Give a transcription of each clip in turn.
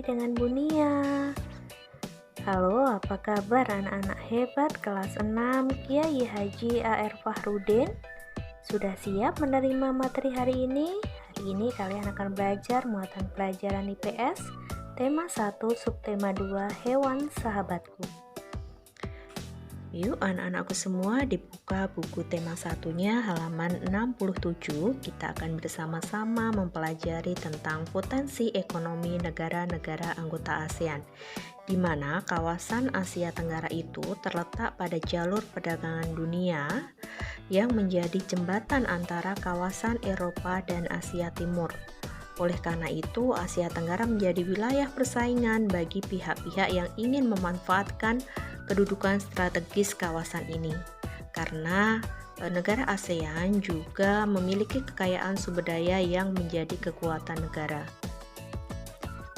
dengan Bunia. Halo, apa kabar anak-anak hebat kelas 6 Kiai Haji A.R. Fahrudin? Sudah siap menerima materi hari ini? Hari ini kalian akan belajar muatan pelajaran IPS, tema 1, subtema 2, hewan sahabatku. Yuk anak-anakku semua dibuka buku tema satunya halaman 67. Kita akan bersama-sama mempelajari tentang potensi ekonomi negara-negara anggota ASEAN, di mana kawasan Asia Tenggara itu terletak pada jalur perdagangan dunia yang menjadi jembatan antara kawasan Eropa dan Asia Timur. Oleh karena itu, Asia Tenggara menjadi wilayah persaingan bagi pihak-pihak yang ingin memanfaatkan kedudukan strategis kawasan ini. Karena negara ASEAN juga memiliki kekayaan sumber daya yang menjadi kekuatan negara.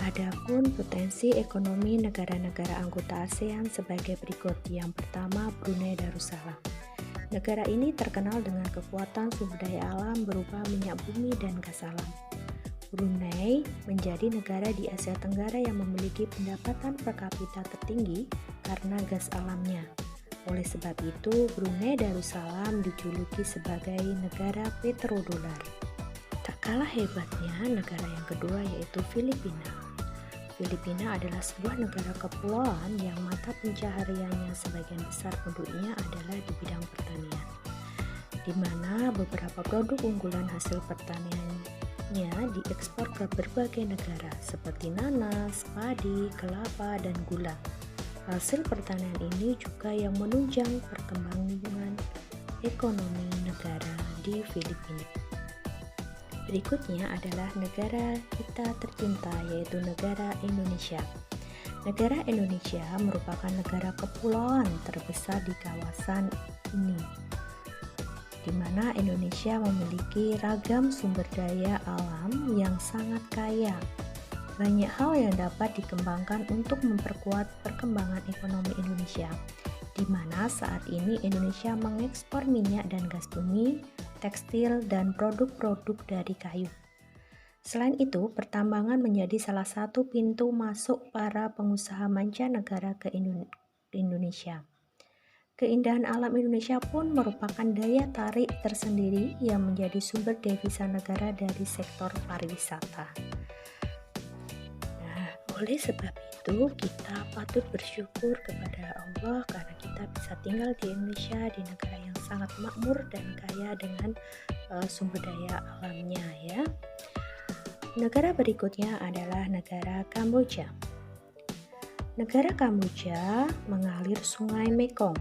Adapun potensi ekonomi negara-negara anggota ASEAN sebagai berikut. Yang pertama, Brunei Darussalam. Negara ini terkenal dengan kekuatan sumber daya alam berupa minyak bumi dan gas alam. Brunei menjadi negara di Asia Tenggara yang memiliki pendapatan per kapita tertinggi karena gas alamnya. Oleh sebab itu, Brunei Darussalam dijuluki sebagai negara petrodolar. Tak kalah hebatnya, negara yang kedua yaitu Filipina. Filipina adalah sebuah negara kepulauan yang mata pencahariannya sebagian besar penduduknya adalah di bidang pertanian, di mana beberapa produk unggulan hasil pertaniannya diekspor ke berbagai negara seperti nanas, padi, kelapa, dan gula. Hasil pertanian ini juga yang menunjang perkembangan ekonomi negara di Filipina. Berikutnya adalah negara kita tercinta, yaitu negara Indonesia. Negara Indonesia merupakan negara kepulauan terbesar di kawasan ini, di mana Indonesia memiliki ragam sumber daya alam yang sangat kaya. Banyak hal yang dapat dikembangkan untuk memperkuat perkembangan ekonomi Indonesia, di mana saat ini Indonesia mengekspor minyak dan gas bumi, tekstil, dan produk-produk dari kayu. Selain itu, pertambangan menjadi salah satu pintu masuk para pengusaha mancanegara ke Indonesia. Keindahan alam Indonesia pun merupakan daya tarik tersendiri yang menjadi sumber devisa negara dari sektor pariwisata. Nah, oleh sebab itu kita patut bersyukur kepada Allah karena kita bisa tinggal di Indonesia, di negara yang sangat makmur dan kaya dengan sumber daya alamnya ya. Negara berikutnya adalah negara Kamboja. Negara Kamboja mengalir Sungai Mekong.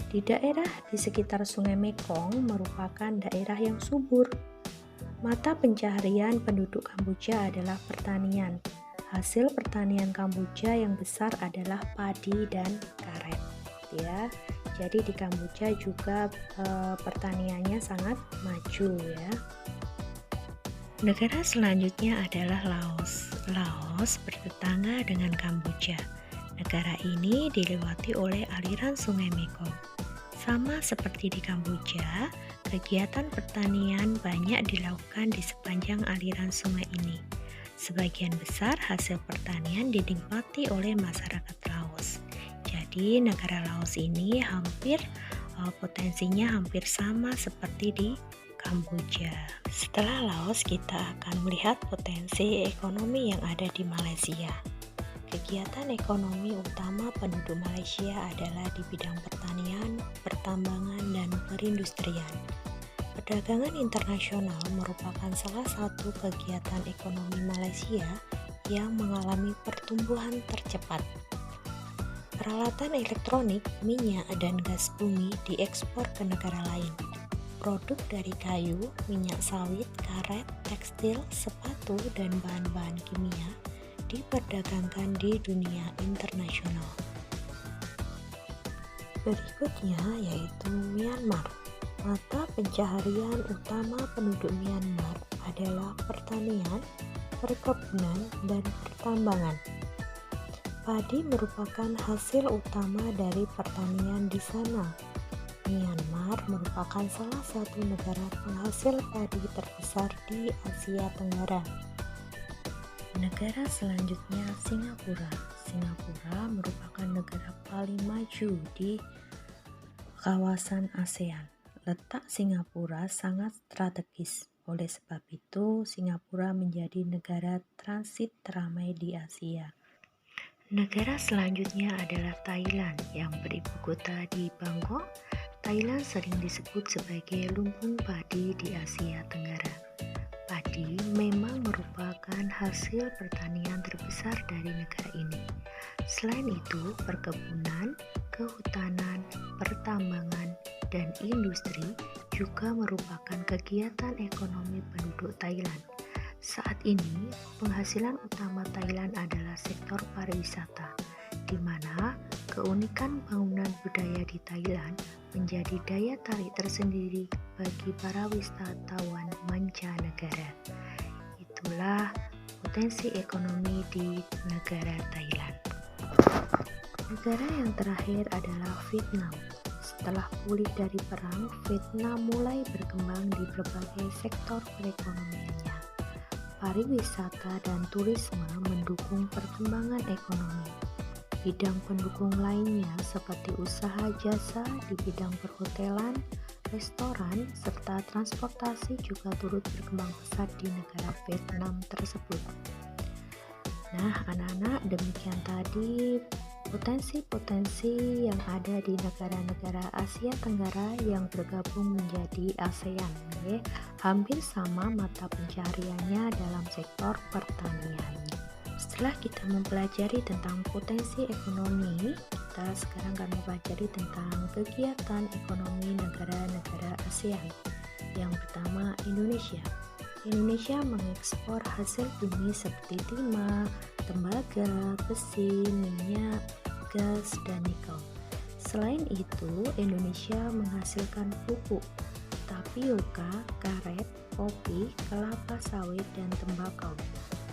Di daerah di sekitar Sungai Mekong merupakan daerah yang subur. Mata pencaharian penduduk Kamboja adalah pertanian. Hasil pertanian Kamboja yang besar adalah padi dan karet. Ya, jadi di Kamboja juga pertaniannya sangat maju ya. Negara selanjutnya adalah Laos. Laos bertetangga dengan Kamboja. Negara ini dilewati oleh aliran Sungai Mekong. Sama seperti di Kamboja, kegiatan pertanian banyak dilakukan di sepanjang aliran sungai ini. Sebagian besar hasil pertanian dinikmati oleh masyarakat Laos. Jadi negara Laos ini potensinya hampir sama seperti di Kamboja. Setelah Laos, kita akan melihat potensi ekonomi yang ada di Malaysia. Kegiatan ekonomi utama penduduk Malaysia adalah di bidang pertanian, pertambangan, dan perindustrian. Perdagangan internasional merupakan salah satu kegiatan ekonomi Malaysia yang mengalami pertumbuhan tercepat. Peralatan elektronik, minyak, dan gas bumi diekspor ke negara lain. Produk dari kayu, minyak sawit, karet, tekstil, sepatu, dan bahan-bahan kimia diperdagangkan di dunia internasional. Berikutnya yaitu Myanmar. Mata pencaharian utama penduduk Myanmar adalah pertanian, perkebunan, dan pertambangan. Padi merupakan hasil utama dari pertanian di sana. Myanmar merupakan salah satu negara penghasil padi terbesar di Asia Tenggara. Negara selanjutnya Singapura. Singapura merupakan negara paling maju di kawasan ASEAN. Letak Singapura sangat strategis. Oleh sebab itu, Singapura menjadi negara transit teramai di Asia. Negara selanjutnya adalah Thailand yang beribu kota di Bangkok. Thailand sering disebut sebagai lumbung padi di Asia Tenggara. Padi memang merupakan hasil pertanian terbesar dari negara ini. Selain itu, perkebunan, kehutanan, pertambangan, dan industri juga merupakan kegiatan ekonomi penduduk Thailand. Saat ini, penghasilan utama Thailand adalah sektor pariwisata, di mana keunikan bangunan budaya di Thailand menjadi daya tarik tersendiri bagi para wisatawan mancanegara. Itulah potensi ekonomi di negara Thailand. Negara yang terakhir adalah Vietnam. Setelah pulih dari perang, Vietnam mulai berkembang di berbagai sektor perekonomiannya. Pariwisata dan turisme mendukung perkembangan ekonomi. Bidang pendukung lainnya seperti usaha jasa di bidang perhotelan, restoran, serta transportasi juga turut berkembang pesat di negara Vietnam tersebut. Nah, anak-anak, demikian tadi potensi-potensi yang ada di negara-negara Asia Tenggara yang bergabung menjadi ASEAN. Hampir sama mata pencahariannya dalam sektor pertanian. Setelah kita mempelajari tentang potensi ekonomi, kita sekarang akan mempelajari tentang kegiatan ekonomi negara-negara ASEAN. Yang pertama, Indonesia. Indonesia mengekspor hasil bumi seperti timah, tembaga, besi, minyak, gas, dan nikel. Selain itu, Indonesia menghasilkan pupuk, tapioka, karet, kopi, kelapa sawit, dan tembakau.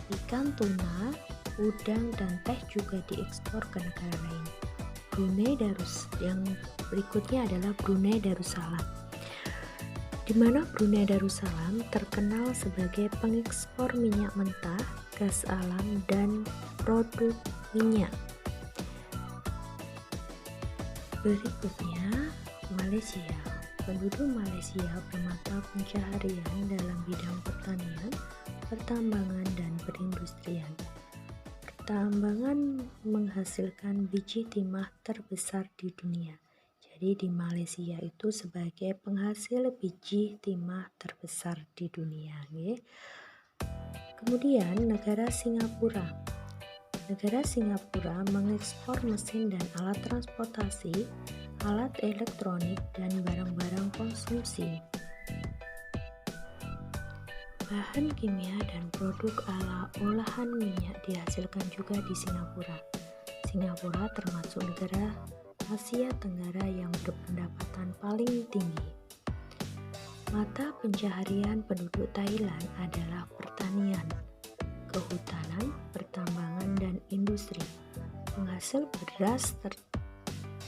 Ikan tuna, udang, dan teh juga diekspor ke negara lain. Yang berikutnya adalah Brunei Darussalam, di mana Brunei Darussalam terkenal sebagai pengekspor minyak mentah, gas alam, dan produk minyak. Berikutnya, Malaysia. Penduduk Malaysia bermata pencaharian dalam bidang pertanian, pertambangan, dan perindustrian. Pertambangan menghasilkan biji timah terbesar di dunia. Jadi di Malaysia itu sebagai penghasil biji timah terbesar di dunia. Kemudian negara Singapura. Negara Singapura mengekspor mesin dan alat transportasi, alat elektronik, dan barang-barang konsumsi. Bahan kimia dan produk olahan minyak dihasilkan juga di Singapura. Singapura termasuk negara Asia Tenggara yang berpendapatan paling tinggi. Mata pencaharian penduduk Thailand adalah pertanian, kehutanan, pertambangan, dan industri. Penghasil beras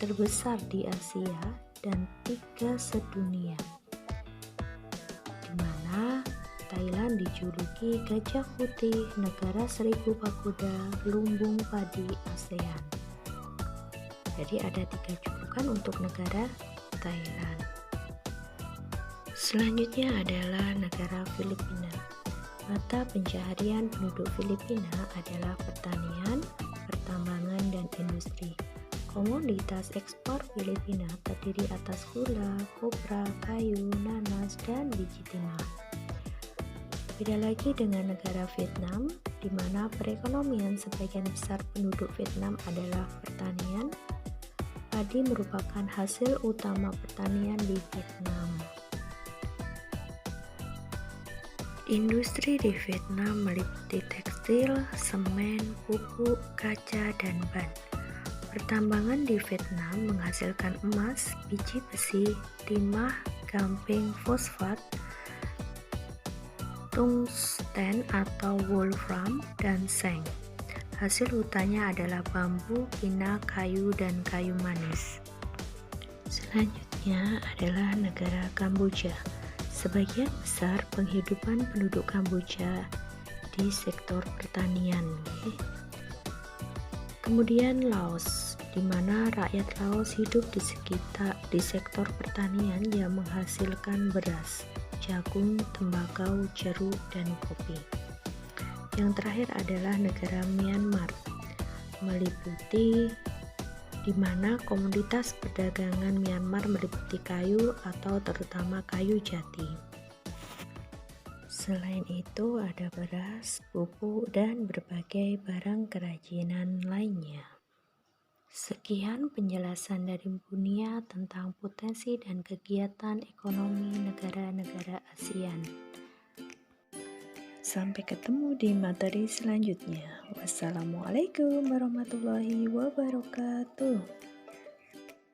terbesar di Asia dan 3 sedunia, di mana Thailand dijuluki gajah putih, negara seribu pagoda, lumbung padi ASEAN. Jadi ada 3 julukan untuk negara Thailand. Selanjutnya adalah negara Filipina. Mata pencaharian penduduk Filipina adalah pertanian, pertambangan, dan industri. Komoditas ekspor Filipina terdiri atas gula, kopra, kayu, nanas, dan biji timah. Beda lagi dengan negara Vietnam, di mana perekonomian sebagian besar penduduk Vietnam adalah pertanian. Padi merupakan hasil utama pertanian di Vietnam. Industri di Vietnam meliputi tekstil, semen, pupuk, kaca, dan ban. Pertambangan di Vietnam menghasilkan emas, biji besi, timah, gamping, fosfat, tungsten atau wolfram, dan seng. Hasil hutannya adalah bambu, pina, kayu, dan kayu manis. Selanjutnya adalah negara Kamboja. Sebagian besar penghidupan penduduk Kamboja di sektor pertanian. Kemudian Laos, di mana rakyat Laos hidup di sektor pertanian yang menghasilkan beras, jagung, tembakau, jeruk, dan kopi. Yang terakhir adalah negara Myanmar, meliputi di mana komoditas perdagangan Myanmar meliputi kayu atau terutama kayu jati. Selain itu ada beras, pupuk, dan berbagai barang kerajinan lainnya. Sekian penjelasan dari Bunia tentang potensi dan kegiatan ekonomi negara-negara ASEAN. Sampai ketemu di materi selanjutnya. Wassalamualaikum warahmatullahi wabarakatuh.